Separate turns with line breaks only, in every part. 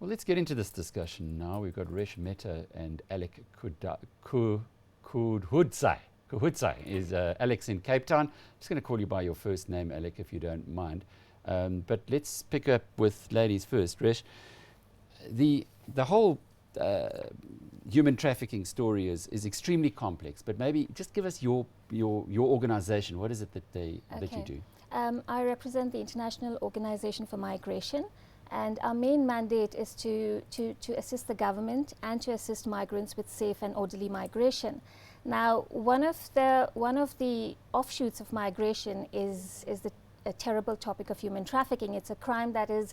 Well, let's get into this discussion now. We've got Resh, Mehta, and Aleck Kuhudzai. Kuhudzai is Aleck's in Cape Town. I'm just going to call you by your first name, Aleck, if you don't mind. But let's pick up with ladies first. Resh, the whole human trafficking story is extremely complex, but maybe just give us your organization. What is it that that you do?
I represent the International Organization for Migration, and our main mandate is to assist the government and to assist migrants with safe and orderly migration. Now, one of the offshoots of migration is a terrible topic of human trafficking. It's a crime that is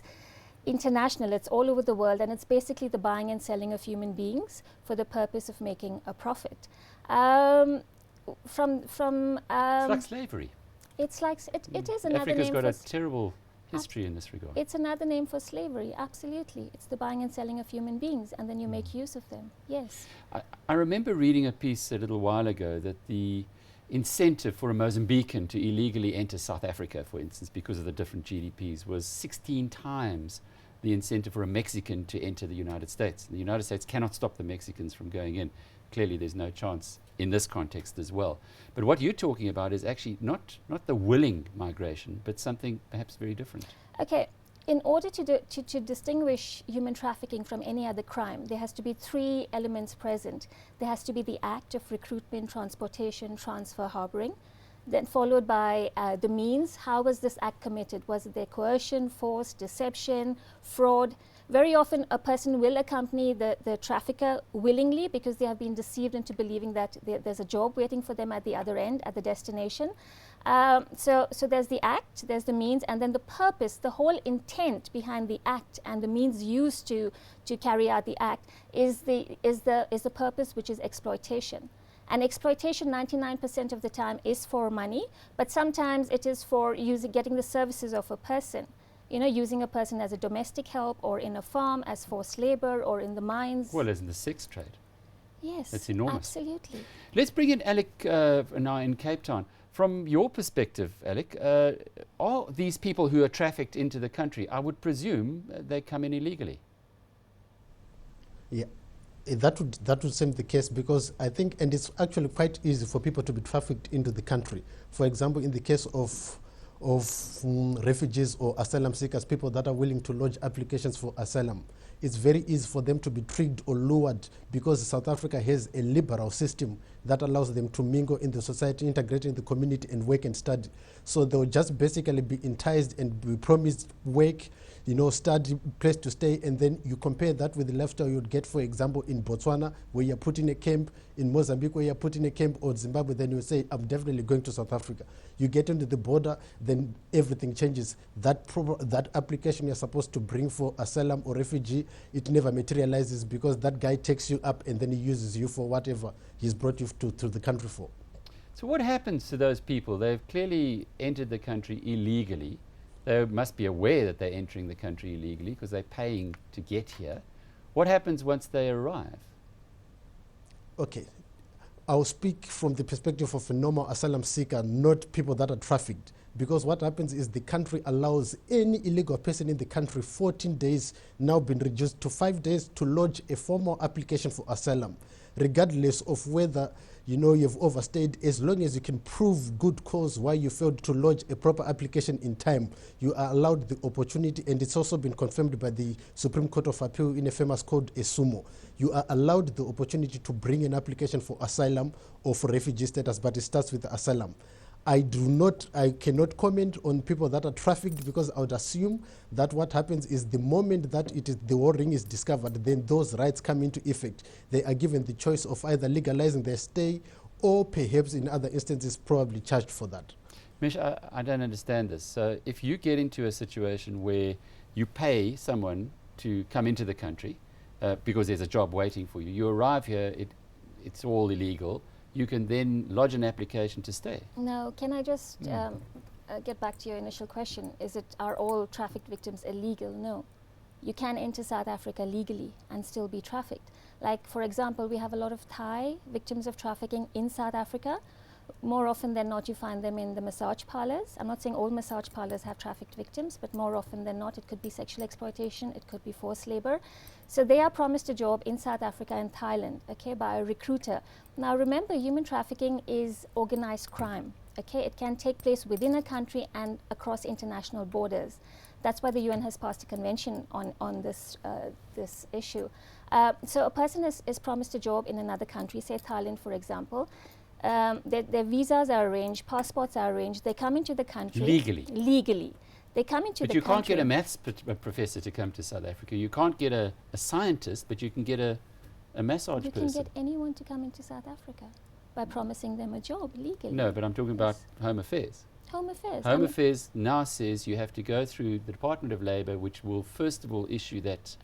international. It's all over the world, and it's basically the buying and selling of human beings for the purpose of making a profit.
It's like slavery.
It's like it is another
Africa's
name
got
for
a terrible history in this regard.
It's another name for slavery, absolutely. It's the buying and selling of human beings, and then you make use of them. Yes.
I remember reading a piece a little while ago that the incentive for a Mozambican to illegally enter South Africa, for instance, because of the different GDPs, was 16 times the incentive for a Mexican to enter the United States. The United States cannot stop the Mexicans from going in. Clearly there's no chance in this context as well. But what you're talking about is actually not the willing migration, but something perhaps very different.
Okay. In order to distinguish human trafficking from any other crime, there has to be three elements present. There has to be the act of recruitment, transportation, transfer, harboring, then followed by the means. How was this act committed? Was it there coercion, force, deception, fraud? Very often a person will accompany the trafficker willingly because they have been deceived into believing that there's a job waiting for them at the other end, at the destination. So there's the act, there's the means, and then the purpose, the whole intent behind the act and the means used to carry out the act is the purpose, which is exploitation. And exploitation 99% of the time is for money, but sometimes it is for getting the services of a person. You know, using a person as a domestic help, or in a farm as forced labor, or in the mines.
Well, as in the sex trade.
Yes,
it's enormous.
Absolutely.
Let's bring in Aleck now in Cape Town. From your perspective, Aleck, are these people who are trafficked into the country, I would presume they come in illegally?
Yeah, that would seem the case, because I think, and it's actually quite easy for people to be trafficked into the country. For example, in the case of refugees or asylum seekers, people that are willing to lodge applications for asylum, it's very easy for them to be tricked or lured, because South Africa has a liberal system that allows them to mingle in the society, integrate in the community, and work and study. So they'll just basically be enticed and be promised work, you know, study, place to stay, and then you compare that with the lifestyle you'd get, for example, in Botswana, where you're put in a camp, in Mozambique, where you're put in a camp, or Zimbabwe, then you say, I'm definitely going to South Africa. You get into the border, then everything changes. That application you're supposed to bring for asylum or refugee, it never materializes, because that guy takes you up and then he uses you for whatever he's brought you to the country for.
So what happens to those people? They've clearly entered the country illegally. They must be aware that they're entering the country illegally because they're paying to get here. What happens once they arrive? Okay.
I'll speak from the perspective of a normal asylum seeker, not people that are trafficked. Because what happens is the country allows any illegal person in the country 14 days, now been reduced to 5 days, to lodge a formal application for asylum, regardless of whether you've overstayed. As long as you can prove good cause why you failed to lodge a proper application in time, you are allowed the opportunity, and it's also been confirmed by the Supreme Court of Appeal in a famous code, Esumo. You are allowed the opportunity to bring an application for asylum or for refugee status, but it starts with asylum. I cannot comment on people that are trafficked, because I would assume that what happens is the moment that the war ring is discovered, then those rights come into effect. They are given the choice of either legalizing their stay, or perhaps in other instances probably charged for that.
Mesh, I don't understand this. So if you get into a situation where you pay someone to come into the country because there's a job waiting for you, you arrive here, it's all illegal, you can then lodge an application to stay.
No, can I just get back to your initial question? Are all trafficked victims illegal? No. You can enter South Africa legally and still be trafficked. Like, for example, we have a lot of Thai victims of trafficking in South Africa. more often than not, you find them in the massage parlors. I'm not saying all massage parlors have trafficked victims, but more often than not, it could be sexual exploitation, it could be forced labor. So they are promised a job in South Africa and Thailand, okay, by a recruiter. Now remember, human trafficking is organized crime, okay? It can take place within a country and across international borders. That's why the UN has passed a convention on this issue. So a person is promised a job in another country, say Thailand, for example. Their visas are arranged, passports are arranged. They come into the country legally. They come into
but
the country.
But you can't get a maths professor to come to South Africa. You can't get a scientist, but you can get a massage person.
You can get anyone to come into South Africa by promising them a job legally.
No, but I'm talking about Home Affairs.
Home Affairs.
Home Affairs now says you have to go through the Department of Labour, which will first of all issue that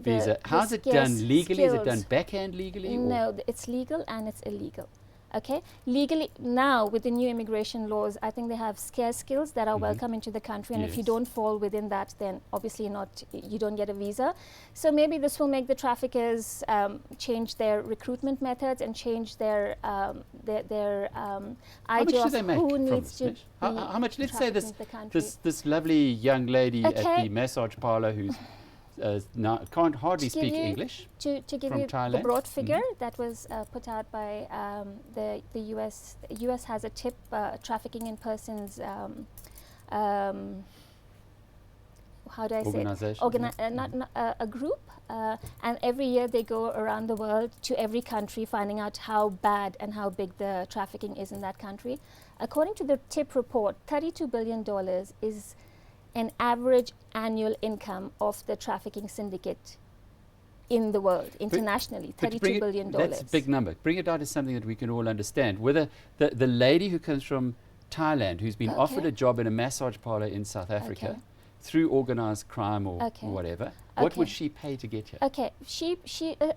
visa. How's it done legally? Is it done backhand legally?
No, it's legal and it's illegal. Okay, legally now with the new immigration laws, I think they have scarce skills that are welcome into the country, and if you don't fall within that, then obviously you don't get a visa. So maybe this will make the traffickers change their recruitment methods and change their idea of who needs to.
How much? Let's say this lovely young lady at the massage parlor who's can't hardly speak English.
To give you
Thailand.
The broad figure that was put out by the US. The US has a tip, trafficking in persons. How do I say it? A group, and every year they go around the world to every country, finding out how bad and how big the trafficking is in that country. According to the tip report, $32 billion is an average annual income of the trafficking syndicate in the world, internationally, $32 billion.
That's a big number. Bring it down to something that we can all understand. Whether the lady who comes from Thailand, who's been offered a job in a massage parlor in South Africa through organized crime or whatever, what would she pay to get here?
Okay, she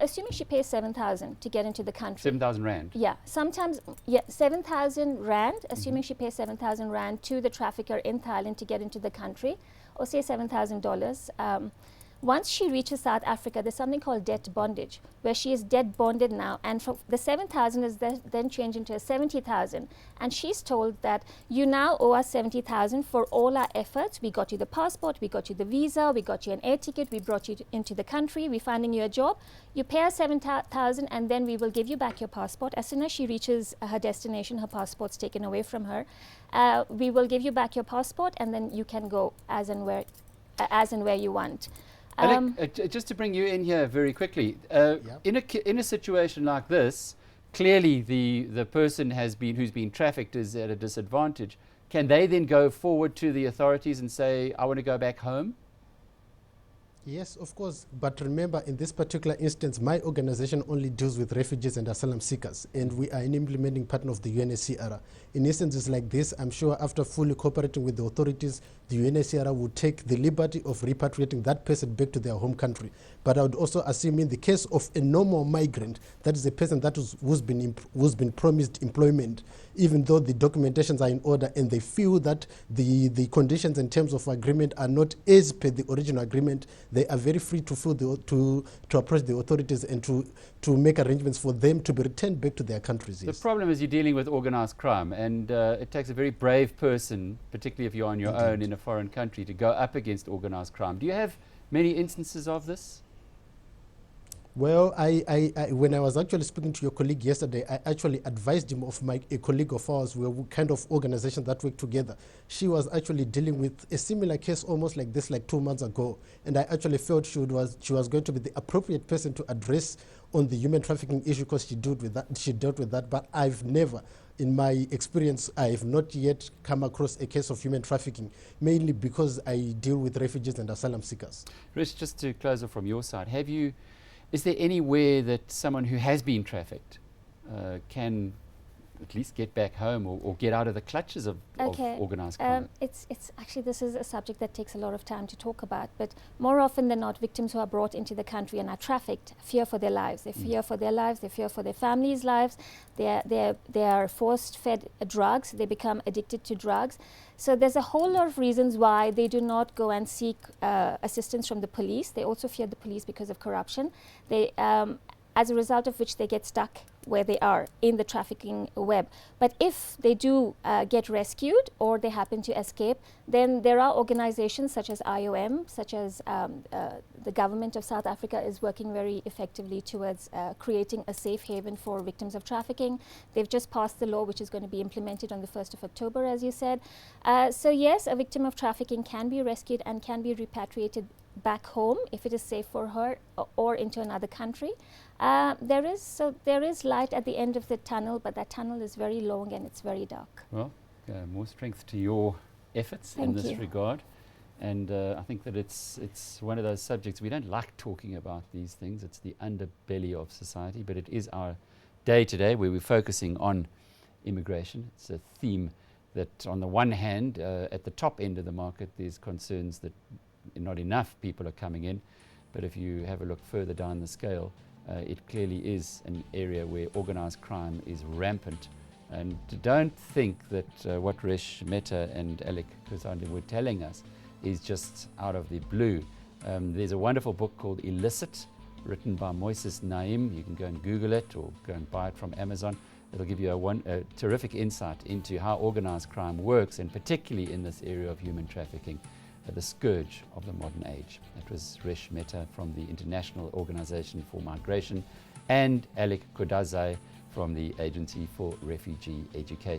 assuming she pays 7,000 to get into the country.
7,000 rand.
Yeah, sometimes 7,000 rand. Assuming she pays 7,000 rand to the trafficker in Thailand to get into the country, or say $7,000. Once she reaches South Africa, there's something called debt bondage, where she is debt bonded now, and from the 7,000 is then changed into a 70,000, and she's told that you now owe us 70,000 for all our efforts. We got you the passport, we got you the visa, we got you an air ticket, we brought you into the country, we're finding you a job. You pay us 7,000, and then we will give you back your passport. As soon as she reaches her destination, her passport's taken away from her. We will give you back your passport, and then you can go as and where you want.
Aleck, just to bring you in here very quickly, in a situation like this, clearly the person who's been trafficked is at a disadvantage. Can they then go forward to the authorities and say, I want to go back home?
Yes, of course. But remember, in this particular instance, my organization only deals with refugees and asylum seekers, and we are an implementing partner of the UNHCR. In instances like this, I'm sure after fully cooperating with the authorities, the UNHCR would take the liberty of repatriating that person back to their home country. But I would also assume in the case of a normal migrant, that is a person that who's been promised employment, even though the documentations are in order and they feel that the conditions and terms of agreement are not as per the original agreement, they are very free to approach the authorities and to make arrangements for them to be returned back to their countries.
The problem is you're dealing with organized crime, and it takes a very brave person, particularly if you're on your own in a foreign country, to go up against organized crime. Do you have many instances of this?
Well, when I was actually speaking to your colleague yesterday, I actually advised him of a colleague of ours. We were kind of organization that work together. She was actually dealing with a similar case almost like this, like 2 months ago. And I actually felt she was going to be the appropriate person to address on the human trafficking issue because she dealt with that. But I've never, in my experience, I have not yet come across a case of human trafficking, mainly because I deal with refugees and asylum seekers.
Resh, just to close off from your side, is there any way that someone who has been trafficked can at least get back home or get out of the clutches of organized crime?
It's actually, this is a subject that takes a lot of time to talk about, but more often than not, victims who are brought into the country and are trafficked fear for their lives. They fear for their lives, they fear for their families' lives, they are force-fed drugs, they become addicted to drugs. So there's a whole lot of reasons why they do not go and seek assistance from the police. They also fear the police because of corruption. as a result of which they get stuck where they are in the trafficking web. But if they do get rescued or they happen to escape, then there are organizations such as IOM, such as the government of South Africa is working very effectively towards creating a safe haven for victims of trafficking. They've just passed the law which is going to be implemented on the 1st of October, as you said. So yes, a victim of trafficking can be rescued and can be repatriated back home if it is safe for her, or into another country. There is light at the end of the tunnel, but that tunnel is very long and it's very dark.
Well, more strength to your efforts in this regard. And I think that it's one of those subjects, we don't like talking about these things. It's the underbelly of society, but it is our day today where we're focusing on immigration. It's a theme that on the one hand, at the top end of the market, there's concerns that not enough people are coming in, but if you have a look further down the scale, it clearly is an area where organized crime is rampant. And don't think that what Resh, Mehta and Aleck Kuhudzai were telling us is just out of the blue. There's a wonderful book called Illicit, written by Moises Naim. You can go and Google it or go and buy it from Amazon. It'll give you a terrific insight into how organized crime works, and particularly in this area of human trafficking, the scourge of the modern age. That was Resh Mehta from the International Organization for Migration and Aleck Kuhudzai from the Agency for Refugee Education.